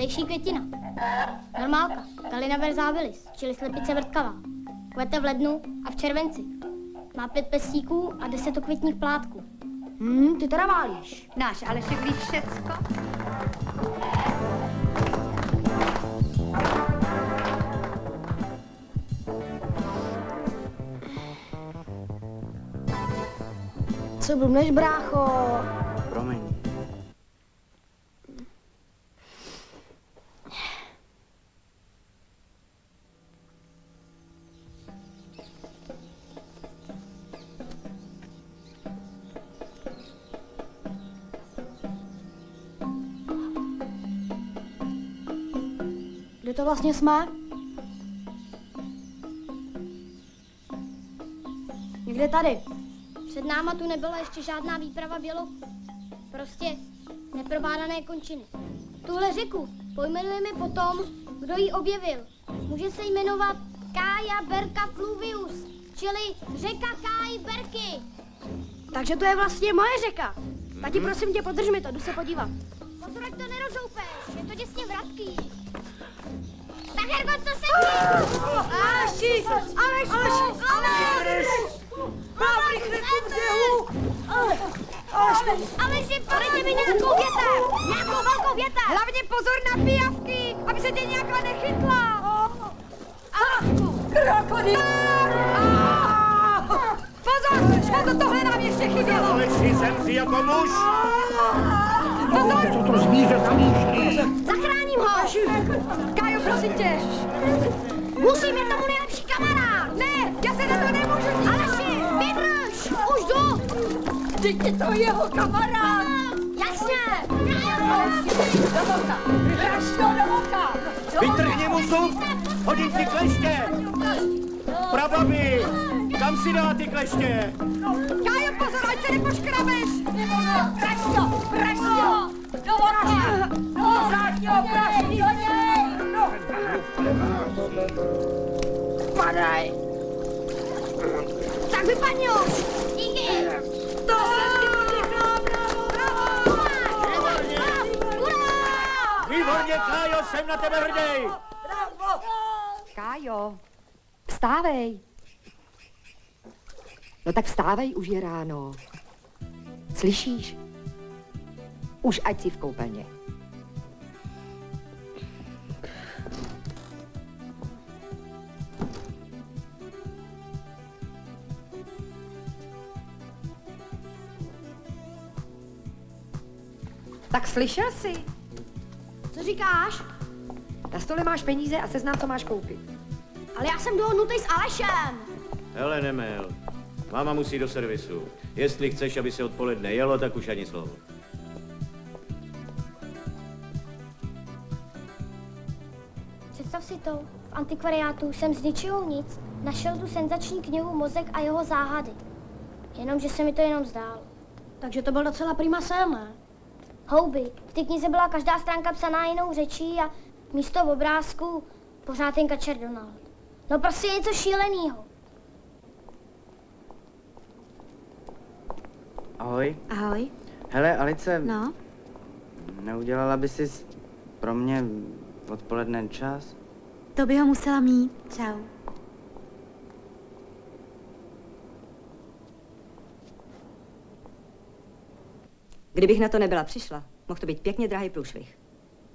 Zdejší květina. Normálka. Galina versábilis, čili slepice vrtkavá. Kvete v lednu a v červenci. Má 5 pestíků a 10 okvětních plátků. Ty teda válíš. Náš Alešek ví všecko. Co blbneš, brácho? Promiň. Kde to vlastně jsme? Někde tady. Před náma tu nebyla ještě žádná výprava bělochů. Prostě neprovládané končiny. Tuhle řeku pojmenujeme po tom, kdo ji objevil. Může se jmenovat Caia Berka Fluvius, čili řeka Káji Berky. Takže to je vlastně moje řeka. Tati, prosím tě, podrž mi to, jdu se podívat. Pozor, ať to nerozoupeš, je to děsně vratký. Tak Herko, co se děje? Aleši! Mám rychle ku břehu! Aleši, podejte mi nějakou větev! Nějakou velkou větev! Hlavně pozor na pijavky, aby se tě nějaká nechytla! Krokodýl! Pozor, tohle nám ještě chybělo! Aleši, zemři jako muž! Pozor! Co to zvíře zamýšlí? Zachráním ho! Kájo, prosím tě! Musím, je to můj nejlepší kamarád! Ne, já se na to nemůžu dívat! Aleši, vydrž! Už jdu! Vždyť je to jeho kamarád! Jasně! Do voka! Vyhraž to do voka! Vytrhni mu zub! Hodím ti kleště! Prababi! Kam si dala ty kleště? Kájo, pozor, ať se nepoškrabeš! Praž to! Do voka! Praž do něj! Padaj! Tak vypadni už! Díky! To jsem ti podechla, bravo! Výborně, Kájo, jsem na tebe hrdý! Kájo, vstávej. No tak vstávej, už je ráno. Slyšíš? Už ať si v koupelně. Tak slyšel jsi? Co říkáš? Na stole máš peníze a seznam, co máš koupit. Ale já jsem dohodnutý s Alešem. Hele, Nemel, máma musí do servisu. Jestli chceš, aby se odpoledne jelo, tak už ani slovo. Představ si to, v antikvariátu jsem z ničeho nic našel tu senzační knihu Mozek a jeho záhady. Jenomže se mi to jenom zdálo. Takže to byl docela prima sen, ne? Houby, v té knize byla každá stránka psaná jinou řečí a místo obrázku pořád jen Kačer Donald. No prostě je něco šílenýho. Ahoj. Ahoj. Hele, Alice. No? Neudělala by jsi pro mě odpoledne čas? To by ho musela mít. Čau. Kdybych na to nebyla přišla, mohl to být pěkně drahý průšvih.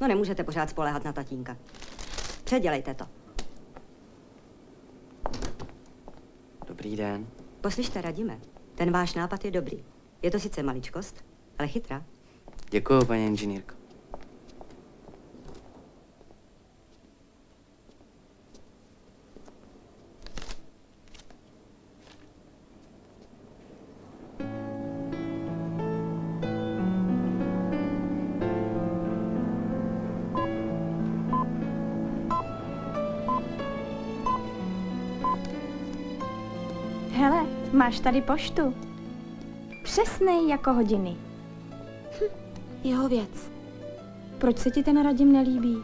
No nemůžete pořád spoléhat na tatínka. Předělejte to. Dobrý den. Poslyšte, Radime, ten váš nápad je dobrý. Je to sice maličkost, ale chytrá. Děkuju, paní inženýrko. Hele, máš tady poštu. Přesnej jako hodiny. Jeho věc. Proč se ti ten Radim nelíbí?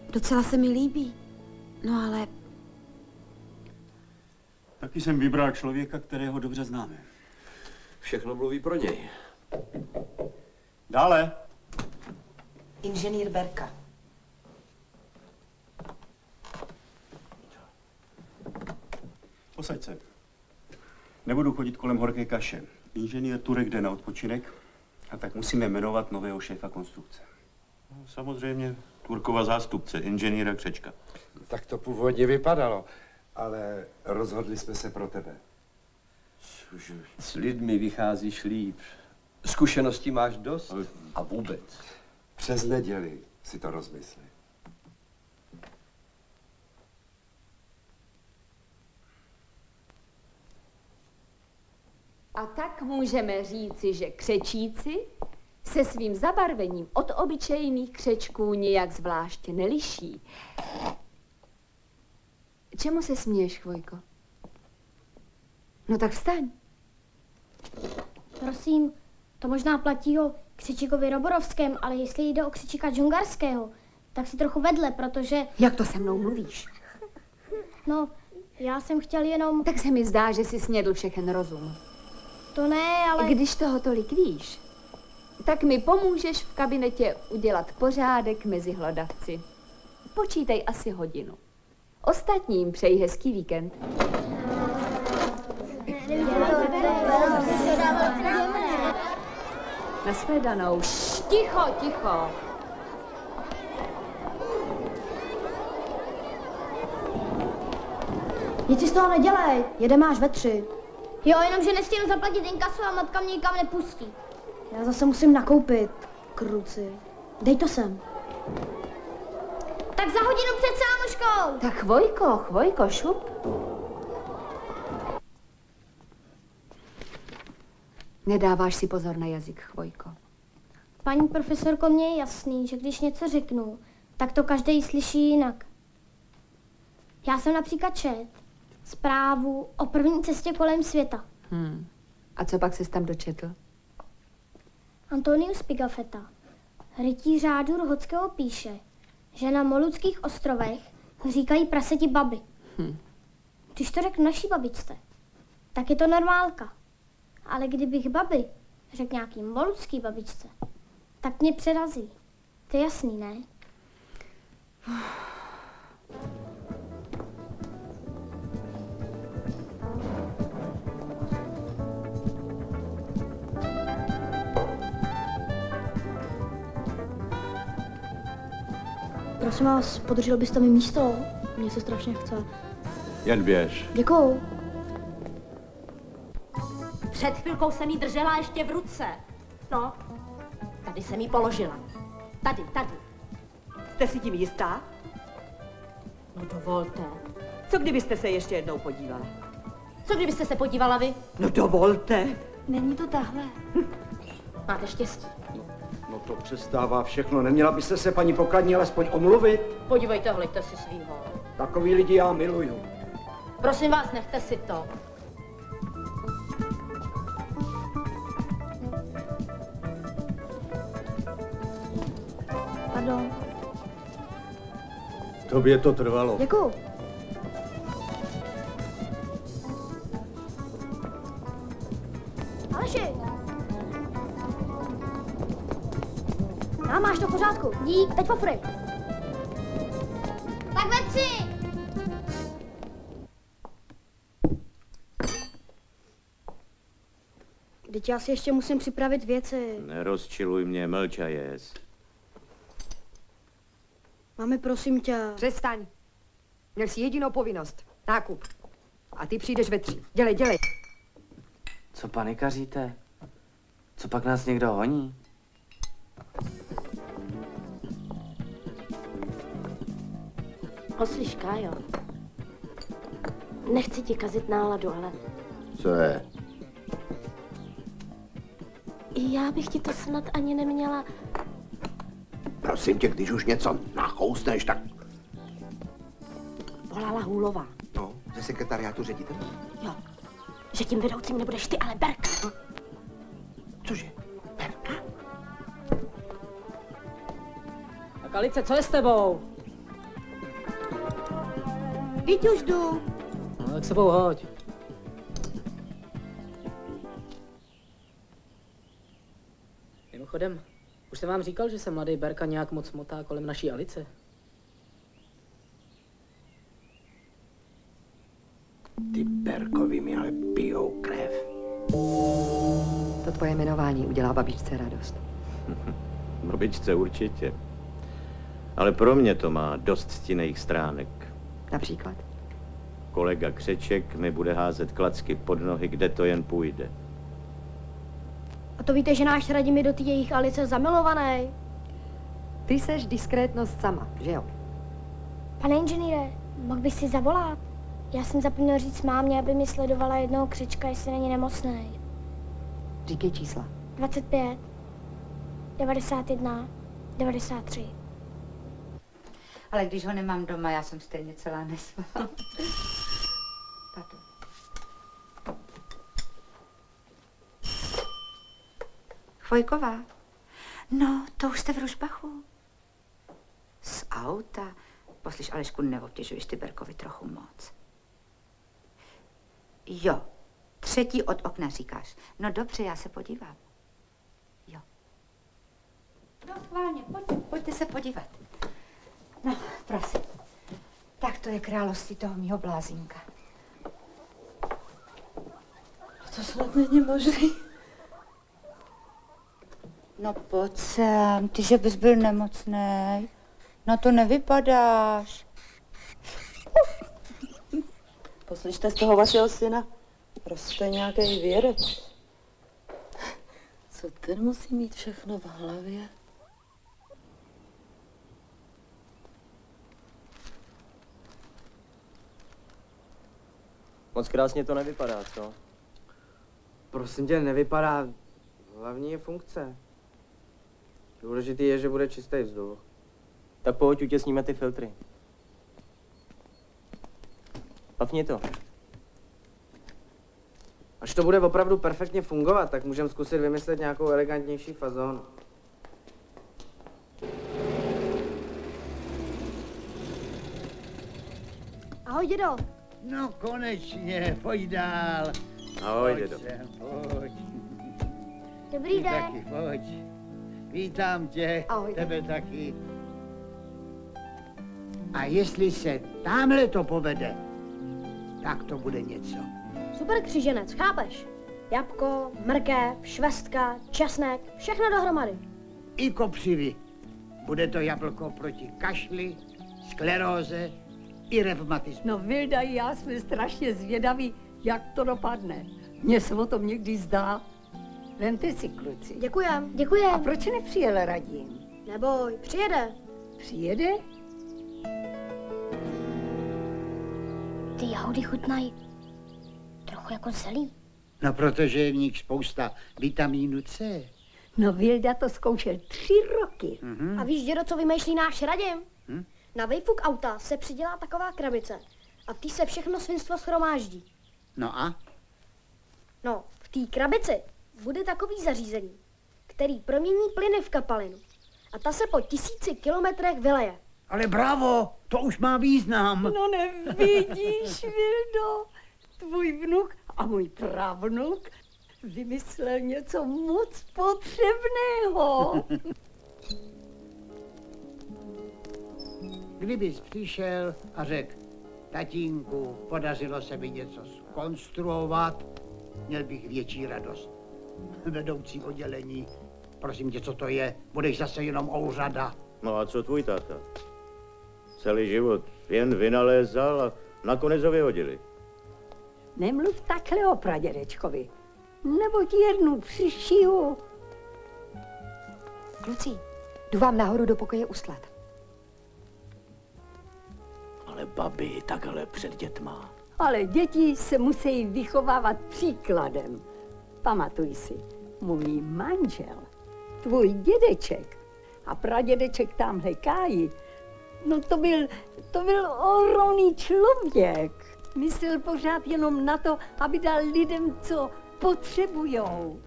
Docela se mi líbí. No ale... Taky jsem vybral člověka, kterého dobře známe. Všechno mluví pro něj. Dále. Inženýr Berka. Posaď se. Nebudu chodit kolem horké kaše. Inženýr Turek jde na odpočinek a tak musíme jmenovat nového šéfa konstrukce. No, samozřejmě Turkova zástupce, inženýra Křečka. Tak to původně vypadalo, ale rozhodli jsme se pro tebe. Cože? S lidmi vycházíš líp. Zkušeností máš dost? A vůbec. Přes neděli si to rozmysli. A tak můžeme říci, že křečíci se svým zabarvením od obyčejných křečků nijak zvláště neliší. Čemu se směješ, Chvojko? No tak vstaň. Prosím, to možná platí o křečikovi Roborovském, ale jestli jde o křečika Džungarského, tak si trochu vedle, protože... Jak to se mnou mluvíš? No, já jsem chtěl jenom... Tak se mi zdá, že jsi snědl všechen rozum. To ne, ale... Když toho tolik víš, tak mi pomůžeš v kabinetě udělat pořádek mezi hlodavci. Počítej asi hodinu. Ostatním přeji hezký víkend. Nashledanou. Ticho, ticho. Nic si z toho nedělej, jedeme až ve 3. Jo, jenom že nestihnu zaplatit inkasu a matka mě nikam nepustí. Já zase musím nakoupit, kruci. Dej to sem. Tak za hodinu před sámoškou. Tak Chvojko, šup. Nedáváš si pozor na jazyk, Chvojko. Paní profesorko, mně je jasný, že když něco řeknu, tak to každý slyší jinak. Já jsem například čet zprávu o první cestě kolem světa. A co pak ses tam dočetl? Antonius Pigafetta, rytíř řádu Rohodského, píše, že na Moluckých ostrovech říkají praseti baby. Když to řeknu naší babičce, tak je to normálka. Ale kdybych babi řekl nějaký molucký babičce, tak mě přerazí. To je jasný, ne? Prosím vás, podržel byste mi místo? Mně se strašně chce. Jen běž. Děkuju. Před chvilkou jsem jí držela ještě v ruce. No, tady jsem jí položila. Tady. Jste si tím jistá? No dovolte. Co kdybyste se ještě jednou podívala? Co kdybyste se podívala vy? No dovolte. Není to tahle. Máte štěstí. No to přestává všechno. Neměla byste se, paní pokladní, alespoň omluvit? Podívejte, hleďte si svýho. Takový lidi já miluju. Prosím vás, nechte si to. Pardon. Tobě to trvalo. Děkuju. Aleši! Máš to v pořádku. Dík, teď pofry. Tak ve 3. Teď já si ještě musím připravit věci. Nerozčiluj mě, mlčajes. Mami, prosím tě. Přestaň. Měl jsi jedinou povinnost. Nákup. A ty přijdeš ve 3. Dělej. Co panikaříte? Co pak nás někdo honí? Poslyš, Kájo. Nechci ti kazit náladu, ale... Co je? Já bych ti to snad ani neměla... Prosím tě, když už něco nachousneš, tak... Volala Hůlová. No, ze sekretariátu ředitele? Jo, že tím vedoucím nebudeš ty, ale Berka. Cože? Berka? Tak Alice, co je s tebou? Víď už jdu. No, tak sebou hoď. Mimochodem, Už jsem vám říkal, že se mladý Berka nějak moc motá kolem naší Alice. Ty Berkovi mi ale pijou krev. To tvoje jmenování udělá babičce radost. Babičce určitě. Ale pro mě to má dost stinných stránek. Například? Kolega Křeček mi bude házet klacky pod nohy, kde to jen půjde. A to víte, že náš Radim je do té jejich Alice zamilovaný? Ty seš diskrétnost sama, že jo? Pane inženýre, mohl bys si zavolat? Já jsem zapomněl říct mámě, aby mi sledovala jednoho Křečka, jestli není nemocný. Říkej čísla. 25, 91, 93. Ale když ho nemám doma, já jsem stejně celá nesvá. Tato. Chvojková. No, to už jste v Ružbachu. Z auta. Poslyš, Alešku, neobtěžuješ ty Berkovi trochu moc. Jo, 3. od okna říkáš. No dobře, já se podívám. Jo. No schválně, pojďte se podívat. No, prosím. Tak to je království toho mýho blázínka. To snad není možný. No pojď sem, ty, že bys byl nemocnej. Na to nevypadáš. Poslyšte z toho vašeho syna. Prostě nějaký vědec. Co ten musí mít všechno v hlavě? Moc krásně to nevypadá, co? Prosím tě, nevypadá. Hlavní je funkce. Důležitý je, že bude čistý vzduch. Tak pojď, utěsníme ty filtry. Pafni to. Až to bude opravdu perfektně fungovat, tak můžeme zkusit vymyslet nějakou elegantnější fazonu. Ahoj, dědo. No konečně, pojď dál. Ahoj, dědo. Pojď. Dobrý Ty den. taky, pojď. Vítám tě, ahoj, tebe taky. A jestli se tamhle to povede, tak to bude něco. Super křiženec, chápeš? Jabko, mrkev, švestka, česnek, všechno dohromady. I kopřivy. Bude to jablko proti kašli, skleróze i revmatismu. No Vilda i já jsme strašně zvědaví, jak to dopadne. Mně se o tom někdy zdá. Vemte si, kluci. Děkujem, děkujem. A proč nepřijel Radim? Neboj, přijede. Přijede? Ty jahody chutnají trochu jako zelí. No protože je v nich spousta vitamínu C. No Vilda to zkoušel 3 roky. A víš, dědo, co vymýšlí náš Radim? Na vejfuk auta se přidělá taková krabice a v té se všechno svinstvo shromáždí. No a? No, v té krabici bude takový zařízení, který promění plyny v kapalinu. A ta se po 1000 kilometrech vyleje. Ale bravo, to už má význam. No nevidíš, Vildo, tvůj vnuk a můj pravnuk vymyslel něco moc potřebného. Kdybys přišel a řekl, tatínku, podařilo se mi něco zkonstruovat, měl bych větší radost. Vedoucí oddělení, prosím tě, co to je? Budeš zase jenom ouřada. No a co tvůj táta? Celý život jen vynalézal a nakonec ho vyhodili. Nemluv takhle o pradědečkovi, neboť jednu přišiju. Kluci, jdu vám nahoru do pokoje uslat. Ale babi, takhle před dětma. Ale děti se musí vychovávat příkladem. Pamatuj si, můj manžel, tvůj dědeček a pradědeček tamhle Káji, no to byl ohromný člověk. Myslel pořád jenom na to, aby dal lidem, co potřebujou.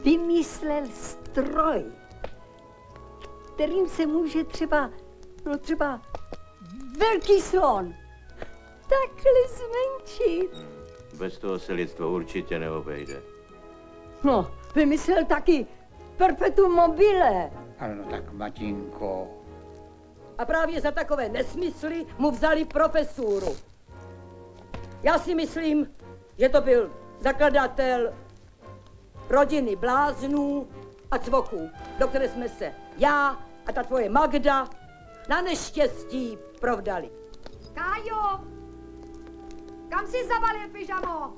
Vymyslel stroj, kterým se může třeba velký slon takhle zmenšit. Bez toho se lidstvo určitě neobejde. No, vymyslel taky perpetuum mobile. Ale no tak, Matinko. A právě za takové nesmysly mu vzali profesuru. Já si myslím, že to byl zakladatel rodiny bláznů a cvoků, do které jsme se já a ta tvoje Magda na neštěstí provdali. Kájo! Kam jsi zabalil pyžamo?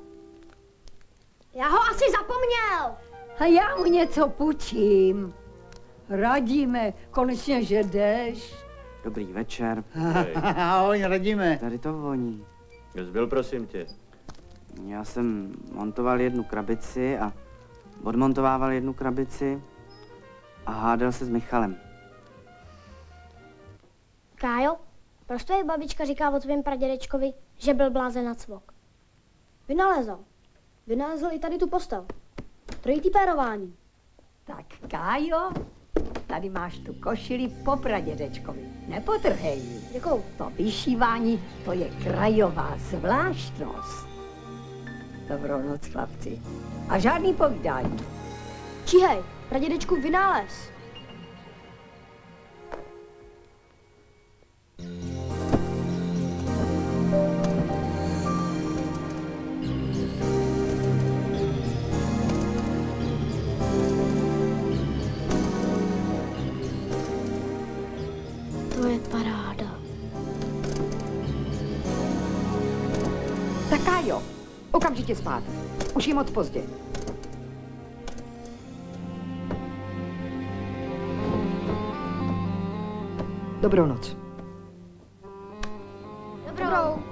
Já ho asi zapomněl. A já mu něco půjčím. Radíme, konečně, že jdeš. Dobrý večer. Ahoj, radíme. Tady to voní. Zbyl, prosím tě. Já jsem montoval jednu krabici a odmontovával jednu krabici a hádal se s Michalem. Kájo, proč tvoje babička říká o tvém pradědečkovi, že byl blázen na cvok? Vynalezl i tady tu postel. Trojitý pérování. Tak Kájo, tady máš tu košili po pradědečkovi. Nepotrhej ji. Děkuju. To vyšívání, to je krajová zvláštnost. Dobrou noc, chlapci. A žádný povídání. Číhej, pradědečku vynález. To je paráda. Tak Kájo, okamžitě spát. Už je moc pozdě. Dobrou noc. Dobrou.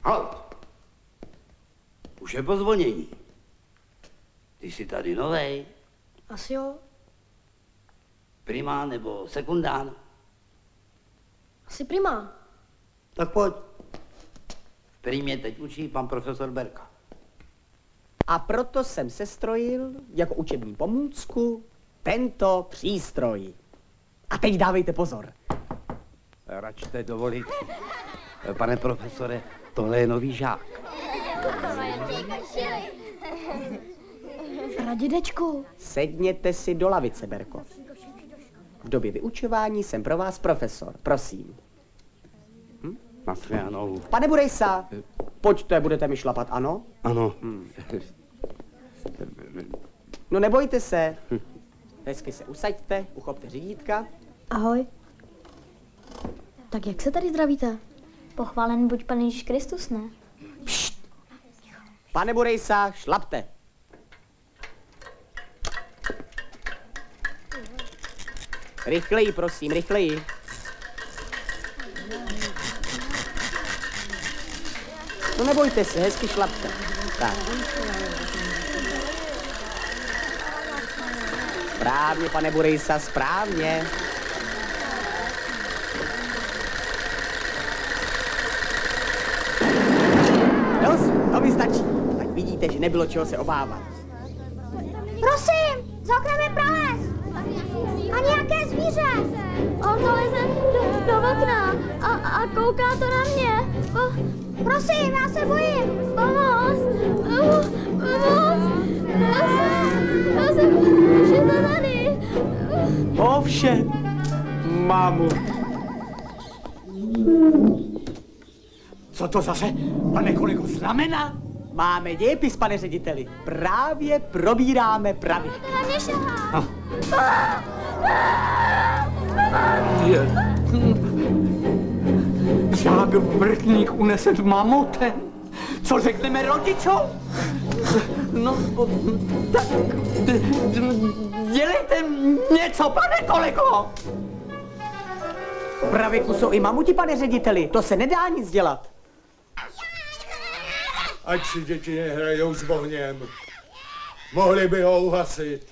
Halt! Už je pozvonění. Ty jsi tady novej. Asi jo. Primá nebo sekundán? Asi primá. Tak pojď. V primě teď učí pan profesor Berka. A proto jsem sestrojil jako učební pomůcku tento přístroj. A teď dávejte pozor. Račte dovolit. Pane profesore, tohle je nový žák. Pradědečku. Sedněte si do lavice, Berko. V době vyučování jsem pro vás profesor, prosím. Naschledanou. Pane Burejsa, pojďte, budete mi šlapat, ano? Ano. No nebojte se. Hezky se usaďte, uchopte řídítka. Ahoj. Tak jak se tady zdravíte? Pochválen buď Pan Ježíš Kristus, ne? Pane Burejsa, šlapte. Rychleji, prosím, rychleji. No nebojte se, hezky šlapte. Tak. Správně, pane Burejsa, správně. Dost, to mi stačí. Tak vidíte, že nebylo čeho se obávat. Prosím, za oknem je prales. A nějaké zvíře. On to leze do okna a kouká to na mě. Prosím, já se bojím. Pomoc. Já se už je to tady. Ovšem, mámu. Co to zase, pane kolego, znamená? Máme dějepis, pane řediteli. Právě probíráme pravidla. To na mě šahá. Žák vrtník unesen mamutem. Co řekneme rodičům? No, tak dělejte něco, pane kolego. V pravěku jsou i mamuti, pane řediteli. To se nedá nic dělat. Ať si děti nehrajou s ohněm. Mohli by ho uhasit.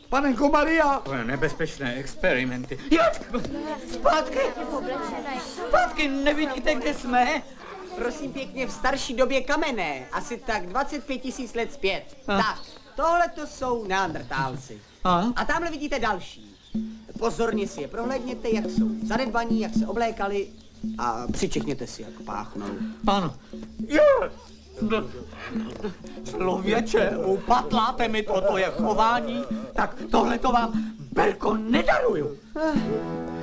Panenko Maria! Nebezpečné experimenty. Jo, zpátky! Zpátky, nevidíte, kde jsme? prosím pěkně, v starší době kamenné, asi tak 25 000 let zpět. Tak, tohle to jsou neandrtálci. A tamhle vidíte další. Pozorně si je prohlédněte, jak jsou zanedbaní, jak se oblékali a přičekněte si, jak páchnou. Ano. Člověče, upatláte mi to tvoje chování, tak tohle to vám, Berko, nedaruju.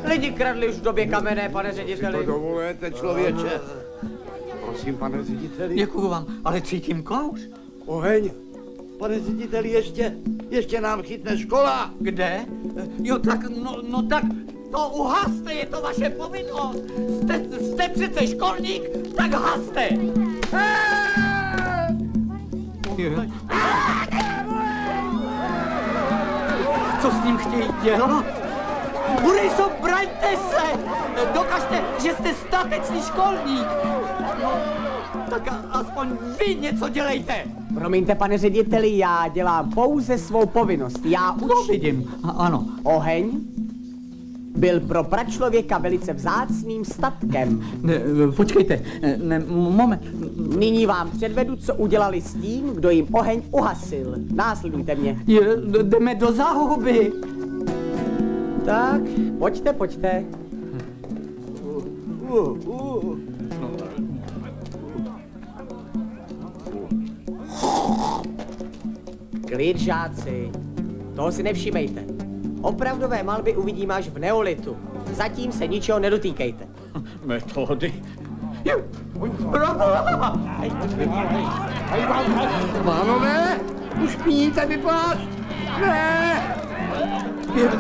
Lidi kradli už v době kamenné, pane řediteli. Si to dovolujete, člověče? Prosím, pane řediteli. Děkuju vám, ale cítím kouř. Oheň. Pane řediteli, ještě nám chytne škola. Kde? Jo, tak, no tak, to uhaste, je to vaše povinnost. Jste přece školník, tak haste. Co s ním chtějí dělat? Borisov, braňte se! Dokažte, že jste statečný školník! No, tak aspoň vy něco dělejte! Promiňte, pane řediteli, já dělám pouze svou povinnost. Já učím. To vidím, ano. Oheň byl pro pračlověka velice vzácným statkem. Počkejte, moment. Nyní vám předvedu, co udělali s tím, kdo jim oheň uhasil. Následujte mě. Jdeme do záhuby. Tak, pojďte. Klid, žáci. Toho si nevšímejte. Opravdové malby uvidíme až v neolitu. Zatím se ničeho nedotýkejte. Metody. Pánové, už píníte mi plášť. Ne!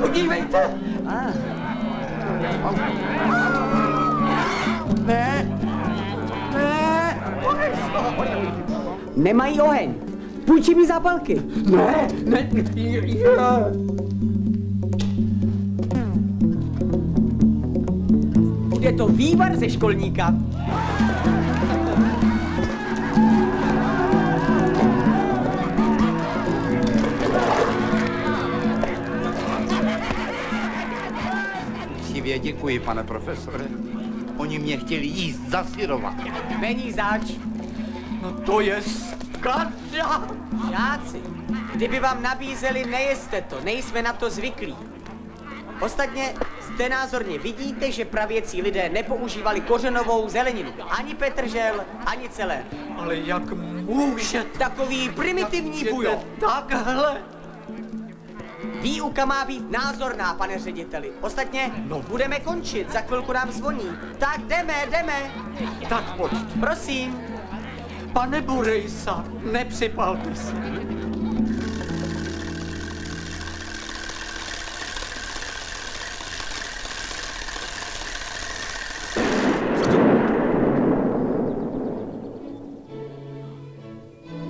Podívejte. Ne! Nemají oheň. Půjčí mi zápalky. Ne. Bude to vývar ze školníka. Děkuji, pane profesore. Oni mě chtěli jíst, zasyrovat. Není zač. No to je skandál. Žáci, kdyby vám nabízeli, nejeste to, nejsme na to zvyklí. Ostatně zde názorně vidíte, že pravěcí lidé nepoužívali kořenovou zeleninu. Ani petržel, ani celer. Ale jak může takový primitivní bujo? Takhle. Výuka má být názorná, pane řediteli. Ostatně budeme končit, za chvilku nám zvoní. Tak jdeme. Tak pojď. Prosím. Pane Burejsa, nepřipalte se.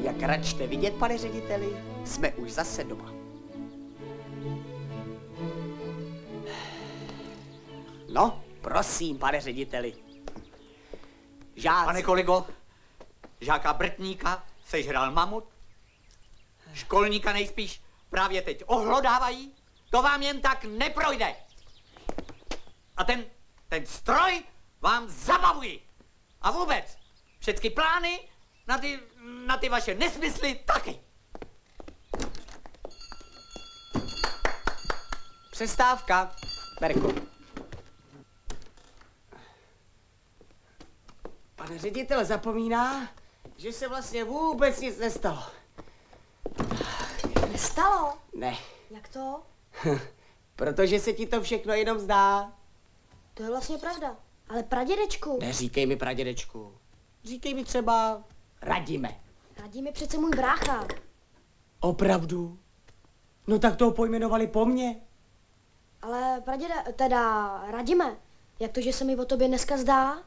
Jak račte vidět, pane řediteli, jsme už zase doma. No, prosím, pane řediteli. Žáci. Pane kolego, žáka Brtníka sežral mamut, školníka nejspíš právě teď ohlodávají, to vám jen tak neprojde. A ten stroj vám zabavují. A vůbec, všechny plány na ty vaše nesmysly taky. Přestávka, Berko. Pane ředitel zapomíná, že se vlastně vůbec nic nestalo. Nestalo? Ne. Jak to? Protože se ti to všechno jenom zdá. To je vlastně pravda. Ale pradědečku. Neříkej mi pradědečku. Říkej mi třeba Radime. Radím je přece můj brácha. Opravdu? No tak toho pojmenovali po mně. Ale Radime, jak to, že se mi o tobě dneska zdá?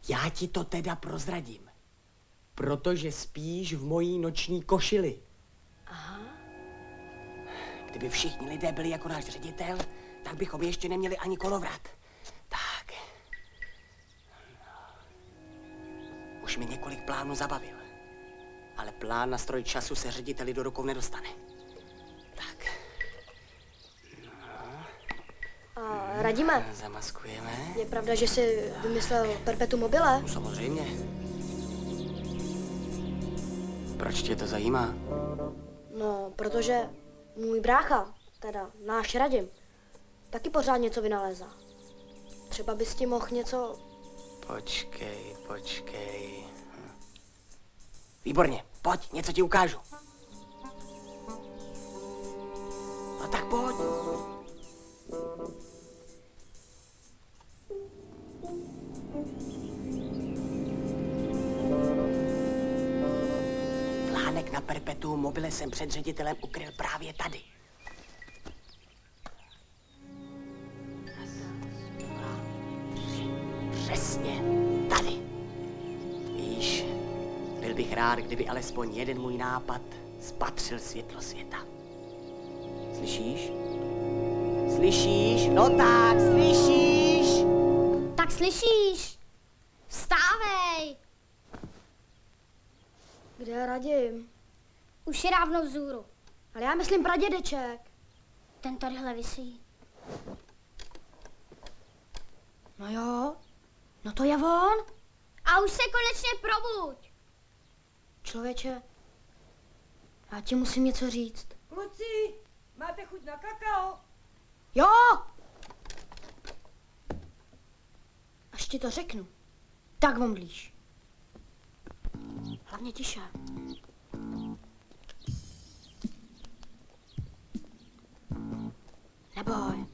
Já ti to teda prozradím. Protože spíš v mojí noční košili. Aha. Kdyby všichni lidé byli jako náš ředitel, tak bychom ještě neměli ani kolovrat. Tak. Už mi několik plánů zabavil. Ale plán na stroj času se řediteli do rukou nedostane. Tak. Radíme. Zamaskujeme. Je pravda, že jsi vymyslel perpetuum mobile? No, samozřejmě. Proč tě to zajímá? No, protože můj brácha, teda náš Radim, taky pořád něco vynalézá. Třeba bys ti mohl něco... Počkej. Výborně, pojď, něco ti ukážu. No tak pojď. Plánek na perpetuum mobile jsem před ředitelem ukryl právě tady. Přesně tady. Víš, byl bych rád, kdyby alespoň jeden můj nápad spatřil světlo světa. Slyšíš? Slyšíš? No tak, slyšíš? Tak slyšíš? Vstávej! Kde je Radim? Už je dávno vzhůru. Ale já myslím pradědeček. Ten tadyhle visí. No jo, no to je on. A už se konečně probuď. Člověče, já ti musím něco říct. Kluci, máte chuť na kakao? Jo! Až ti to řeknu, tak omdlíš. Hlavně tiše. Neboj.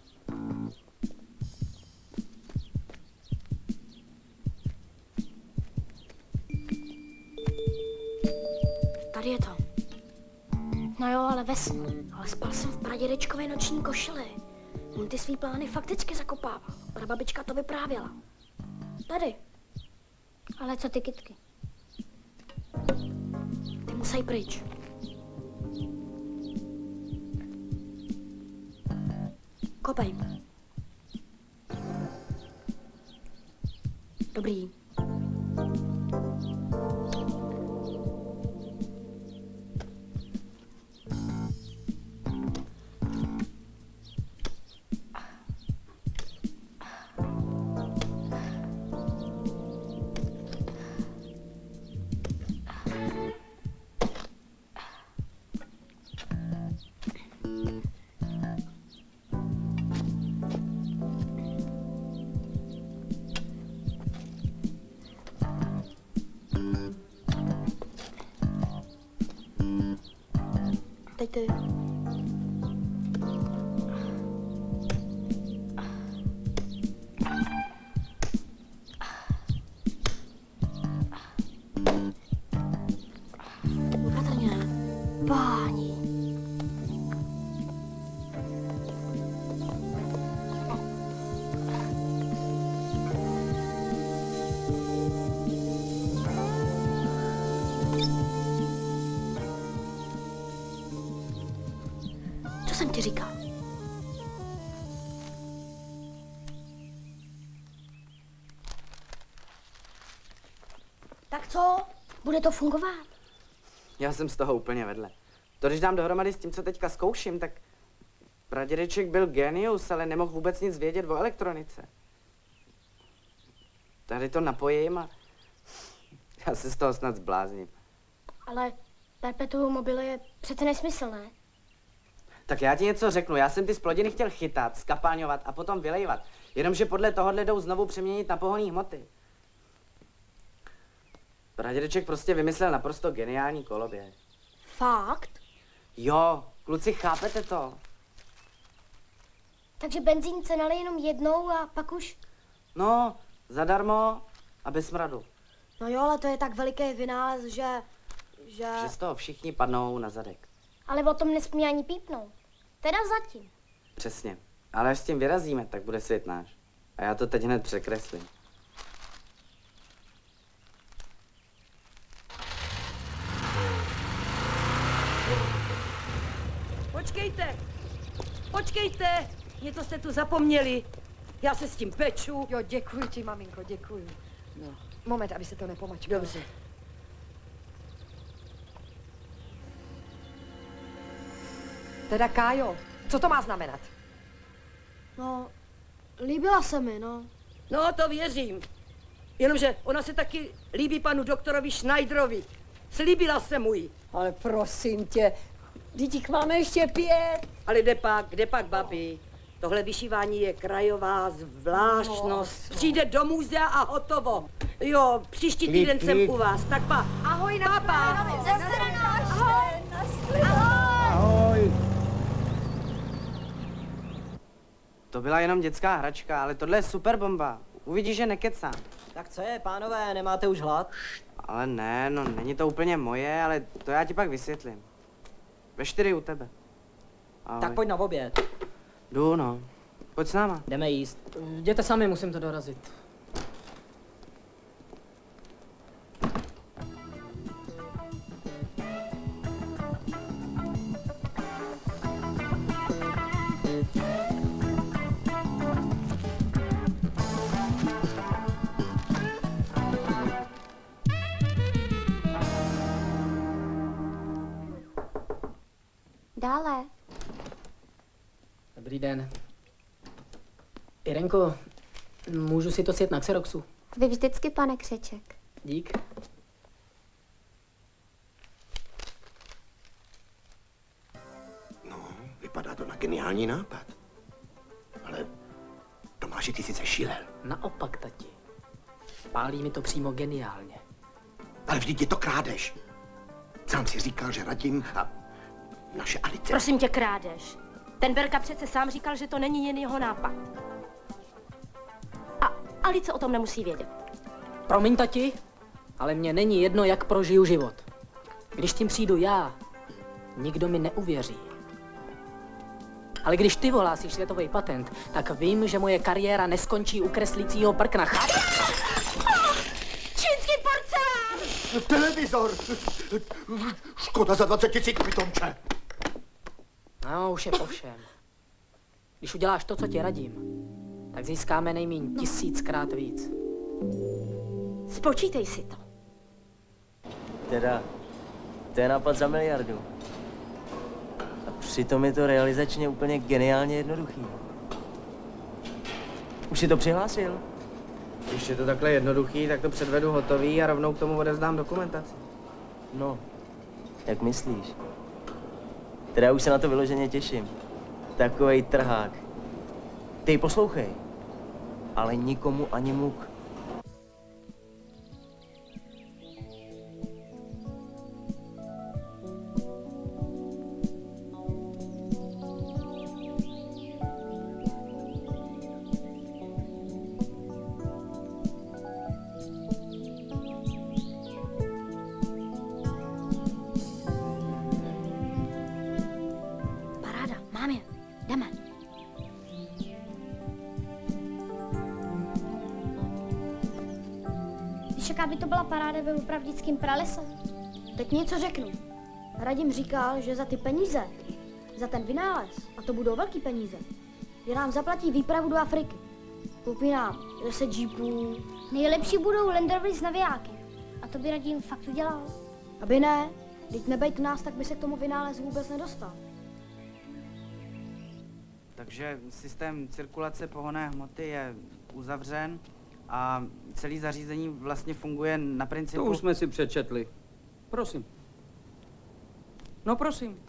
Tady je to. No jo, ale ve snu. Ale spal jsem v pradědečkové noční košili. On ty svý plány fakticky zakopával. Prababička to vyprávěla. Tady. Ale co ty kytky? Ty musí pryč. Kopej. Dobrý. Teď ty. Opatrně. Páni. Co jsem ti říkal? Tak co? Bude to fungovat? Já jsem z toho úplně vedle. To, když dám dohromady s tím, co teďka zkouším, tak pradědeček byl genius, ale nemohl vůbec nic vědět o elektronice. Tady to napojím a já se z toho snad zblázním. Ale perpetuum mobile je přece nesmysl, ne? Tak já ti něco řeknu. Já jsem ty splodiny chtěl chytat, skapalňovat a potom vylejvat. Jenomže podle tohohle jdou znovu přeměnit na pohonné hmoty. Pradědeček prostě vymyslel naprosto geniální koloběh. Fakt? Jo, kluci, chápete to? Takže benzín se nalije jenom jednou a pak už... No, zadarmo a bez smradu. No jo, ale to je tak veliký vynález, že... Že z toho všichni padnou na zadek. Ale o tom nesmí ani pípnout. Teda zatím. Přesně. Ale až s tím vyrazíme, tak bude svět náš. A já to teď hned překreslím. Počkejte! Počkejte! Něco jste tu zapomněli. Já se s tím peču. Jo, děkuji ti, maminko, děkuji. No, moment, aby se to nepomačkalo. Dobře. Teda, Kájo, co to má znamenat? No, Líbila se mi, no. No, to věřím. Jenomže ona se taky líbí panu doktorovi Schneiderovi. Slíbila se mu ji. Ale prosím tě, vždyť máme ještě 5. Ale kde pak, babi? Tohle vyšívání je krajová zvláštnost. Přijde do muzea a hotovo. Jo, příští týden jsem u vás. Tak pa. Ahoj, papa. Ahoj. Ahoj. To byla jenom dětská hračka, ale tohle je super bomba. Uvidíš, že nekecám. Tak co je, pánové, nemáte už hlad? Ale ne, no není to úplně moje, ale to já ti pak vysvětlím. Ve 4 u tebe. Ahoj. Tak pojď na oběd. Jdu, no. Pojď s náma. Jdeme jíst. Jděte sami, musím to dorazit. Dále. Dobrý den. Irenko, můžu si to sjet na Xeroxu? Vy vždycky, pane Křeček. Dík. No, vypadá to na geniální nápad. Ale Tomáši, ty sice šílel. Naopak, tati. Pálí mi to přímo geniálně. Ale vždyť je to krádež. Sám si říkal, že Radim a naše Alice... Prosím tě, krádež. Ten Berka přece sám říkal, že to není jen jeho nápad. A Alice o tom nemusí vědět. Promiň, tati, ale mně není jedno, jak prožiju život. Když tím přijdu já, nikdo mi neuvěří. Ale když ty volásíš světový patent, tak vím, že moje kariéra neskončí u kreslícího prkna. Čínský porcelán! Televizor! Škoda za 20 000, pitomče! No, už je po všem. Když uděláš to, co ti radím, tak získáme nejméně 1000krát víc. Spočítej si to. Teda, to je nápad za miliardu. A přitom je to realizačně úplně geniálně jednoduchý. Už si to přihlásil? Když je to takhle jednoduchý, tak to předvedu hotový a rovnou k tomu odezdám dokumentaci. No, jak myslíš? Teda už se na to vyloženě těším. Takovej trhák. Ty poslouchej, ale nikomu ani muk. Jaká by to byla paráda ve Upravdickém pralese? Teď něco řeknu. Radim říkal, že za ty peníze, za ten vynález, a to budou velký peníze, že nám zaplatí výpravu do Afriky. Koupí nám 10 jeepů. Nejlepší budou Land Rovery s navijáky. A to by Radim fakt udělal. Aby ne, když nebejt nás, tak by se k tomu vynálezu vůbec nedostal. Takže systém cirkulace pohonné hmoty je uzavřen a celé zařízení vlastně funguje na principu... To už jsme si přečetli. Prosím. No prosím.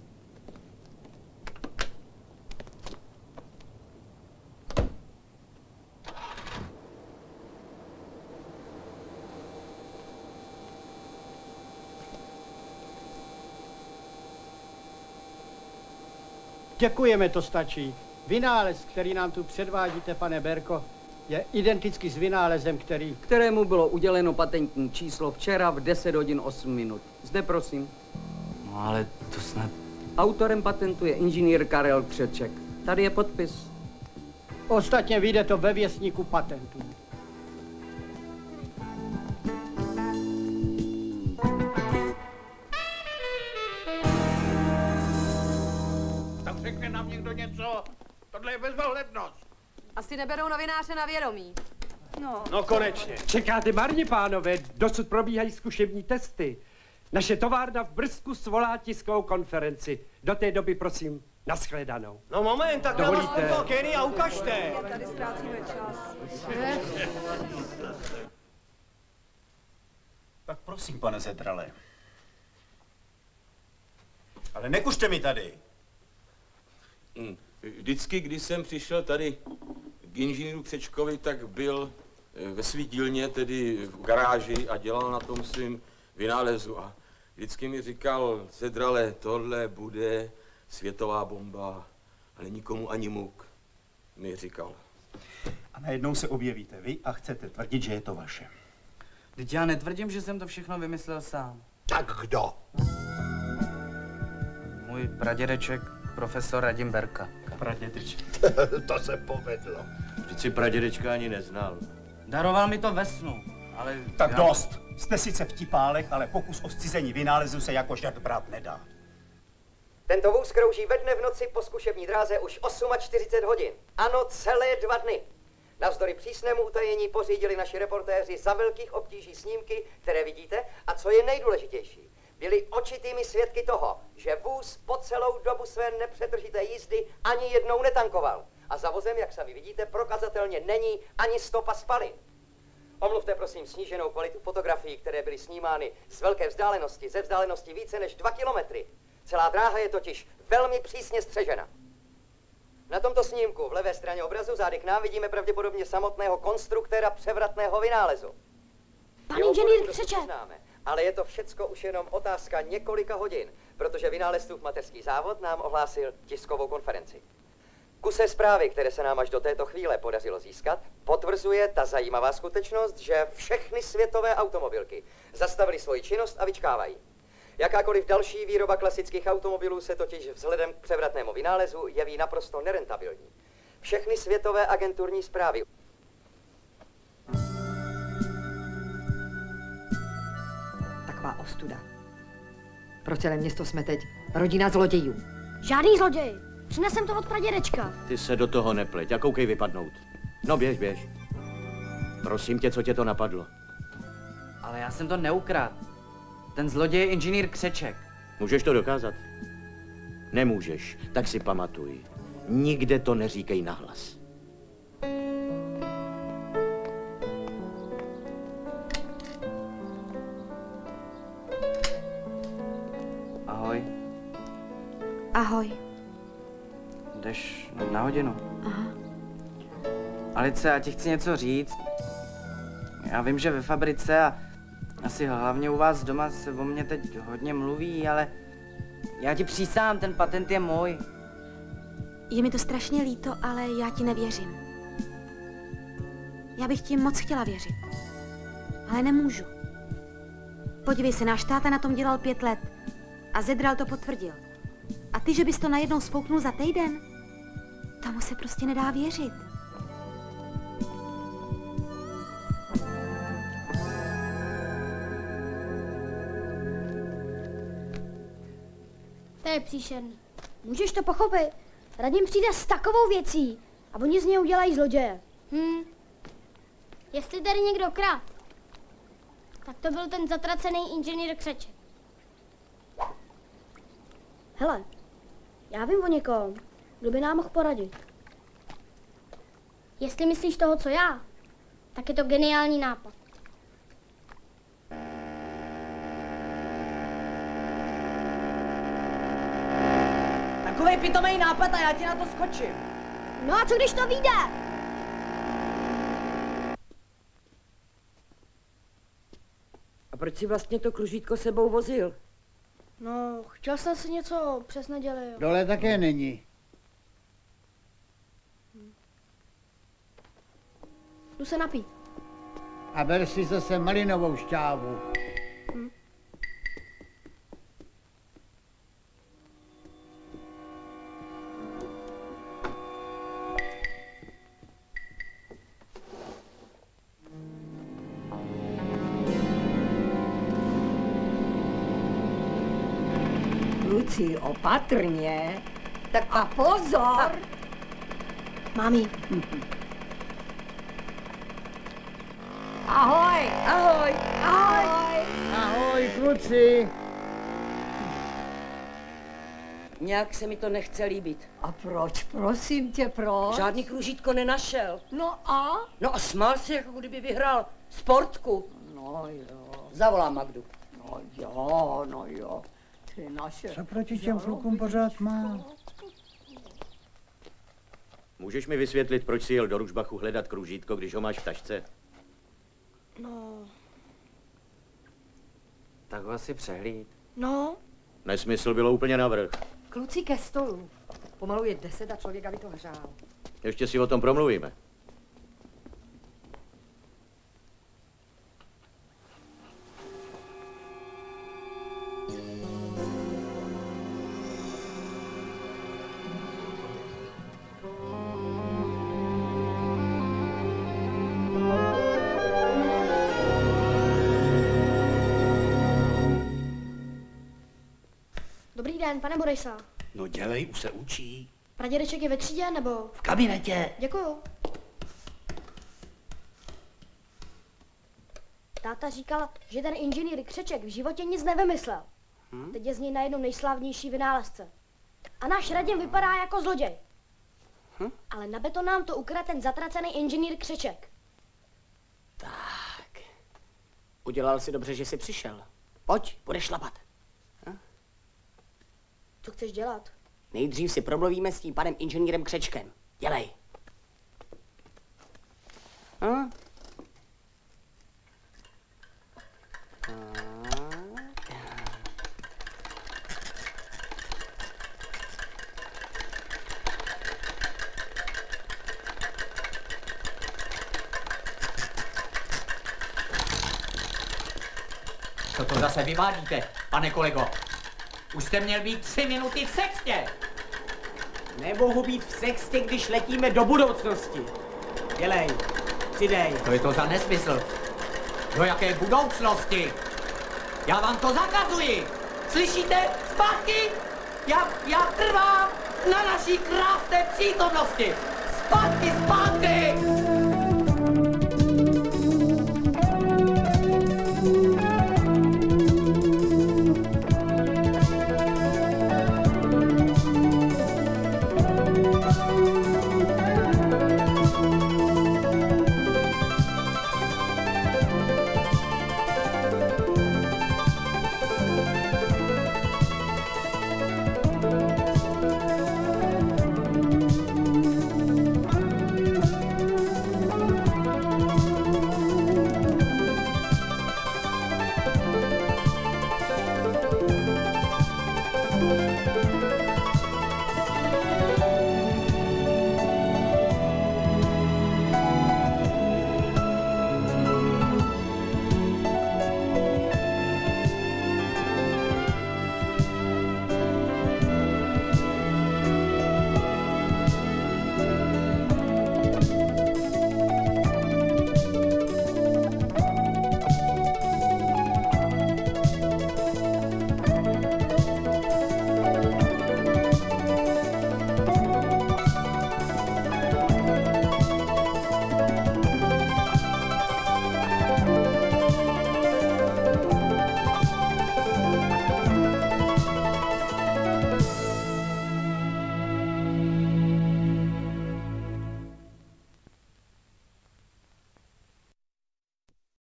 Děkujeme, to stačí. Vynález, který nám tu předvádíte, pane Berko, je identický s vynálezem, kterému bylo uděleno patentní číslo včera v 10 hodin 8 minut. Zde prosím. No ale to snad... Autorem patentu je inženýr Karel Křeček. Tady je podpis. Ostatně vyjde to ve věstníku patentů. Tam řekne nám někdo něco. Tohle je bezohlednost. Asi neberou novináře na vědomí. No konečně. Čekáte marně, pánové, dosud probíhají zkušební testy. Naše továrna v Brzku svolá tiskovou konferenci. Do té doby, prosím, Naschledanou. No moment, tak nám aspoň toho Kenia ukažte. Tady ztrácíme čas. Tak prosím, pane Zedrale. Ale nekuřte mi tady. Vždycky, když jsem přišel tady k inženýru Křečkovi, tak byl ve své dílně, tedy v garáži a dělal na tom svým vynálezu. A vždycky mi říkal, Zedrale, tohle bude světová bomba, ale nikomu ani muk, mi říkal. A najednou se objevíte vy a chcete tvrdit, že je to vaše. Teď já netvrdím, že jsem to všechno vymyslel sám. Tak kdo? Můj pradědeček, profesor Radim Berka. Pradědeček. To se povedlo. Vždyť si pradědečka ani neznal. Daroval mi to ve snu, ale... Tak dost. Jste sice vtipálek, ale pokus o zcizení vynálezu se jako žert brát nedá. Tento vůz krouží ve dne v noci po zkušební dráze už 48 hodin. Ano, celé 2 dny. Navzdory přísnému utajení pořídili naši reportéři za velkých obtíží snímky, které vidíte, a co je nejdůležitější, byli očitými svědky toho, že vůz po celou dobu své nepřetržité jízdy ani jednou netankoval. A za vozem, jak sami vidíte, prokazatelně není ani stopa spalin. Omluvte prosím sníženou kvalitu fotografií, které byly snímány z velké vzdálenosti, ze vzdálenosti více než 2 kilometry. Celá dráha je totiž velmi přísně střežena. Na tomto snímku v levé straně obrazu zády k nám vidíme pravděpodobně samotného konstruktéra převratného vynálezu. Pan inženýr Křeček! Ale je to všecko už jenom otázka několika hodin, protože vynálezcův mateřský závod nám ohlásil tiskovou konferenci. Kuse zprávy, které se nám až do této chvíle podařilo získat, potvrzuje ta zajímavá skutečnost, že všechny světové automobilky zastavily svoji činnost a vyčkávají. Jakákoliv další výroba klasických automobilů se totiž vzhledem k převratnému vynálezu jeví naprosto nerentabilní. Všechny světové agenturní zprávy. Taková ostuda. Pro celé město jsme teď rodina zlodějů. Žádný zloděj. Přinesem to od pradědečka. Ty se do toho nepleť a koukej vypadnout. No běž, běž. Prosím tě, co tě to napadlo? Ale já jsem to neukradl. Ten zloděj je inženýr Křeček. Můžeš to dokázat? Nemůžeš, tak si pamatuj. Nikde to neříkej nahlas. Ahoj. Ahoj. Jdeš na hodinu? Aha. Alice, já ti chci něco říct. Já vím, že ve fabrice a asi hlavně u vás doma se o mě teď hodně mluví, ale já ti přísahám, ten patent je můj. Je mi to strašně líto, ale já ti nevěřím. Já bych ti moc chtěla věřit, ale nemůžu. Podívej se, náš táta na tom dělal 5 let a Zedral to potvrdil. A ty, že bys to najednou spouknul za týden? Tomu se prostě nedá věřit. To je příšerný. Můžeš to pochopit? Radim přijde s takovou věcí a oni z něj udělají zloděje. Jestli tady někdo krát, tak to byl ten zatracený inženýr Křeček. Hele, já vím o někom, kdo by nám mohl poradit. Jestli myslíš toho, co já, tak je to geniální nápad. Takovej pitomej nápad a já ti na to skočím. No a co když to vyjde? A proč si vlastně to kružítko sebou vozil? No, chtěl jsem si něco přes neděli. Dole také není. Jdu se napít. A ber si zase malinovou šťávu. Kluci, opatrně. Tak a pozor. Mami. Ahoj. Ahoj. Ahoj. Ahoj, kluci. Nějak se mi to nechce líbit. A proč, prosím tě, proč? Žádný kružítko nenašel. No a? No a smál se, jako kdyby vyhrál sportku. No jo. Zavolám Magdu. No jo. Ty naše... Co proti těm klukům pořád má? Můžeš mi vysvětlit, proč si jel do Ružbachu hledat kružítko, když ho máš v tašce? No, Tak ho asi přehlíd. no, Nesmysl bylo úplně navrch. Kluci ke stolu. Pomalu je 10 a člověk, aby to hřál. Ještě si o tom promluvíme. dobrý den, pane Borisa. No dělej, už se učí. Pradědeček je ve třídě, nebo? V kabinetě. Děkuju. Táta říkal, že ten inženýr Křeček v životě nic nevymyslel. Teď je z něj najednou nejslavnější vynálezce. A náš Radim vypadá jako zloděj. Ale na beton nám to ukradl ten zatracený inženýr Křeček. Udělal si dobře, že jsi přišel. Pojď, budeš šlapat. Co chceš dělat? Nejdřív si promluvíme s tím panem inženýrem Křečkem. Dělej. Co to zase vyvádíte, pane kolego? Už jste měl být 3 minuty v sextě. Nemohu být v sextě, když letíme do budoucnosti. Dělej, přidej. Co je to za nesmysl? Do jaké budoucnosti? Já vám to zakazuji. Slyšíte? Zpátky! Já trvám na naší krásné přítomnosti. Zpátky, zpátky!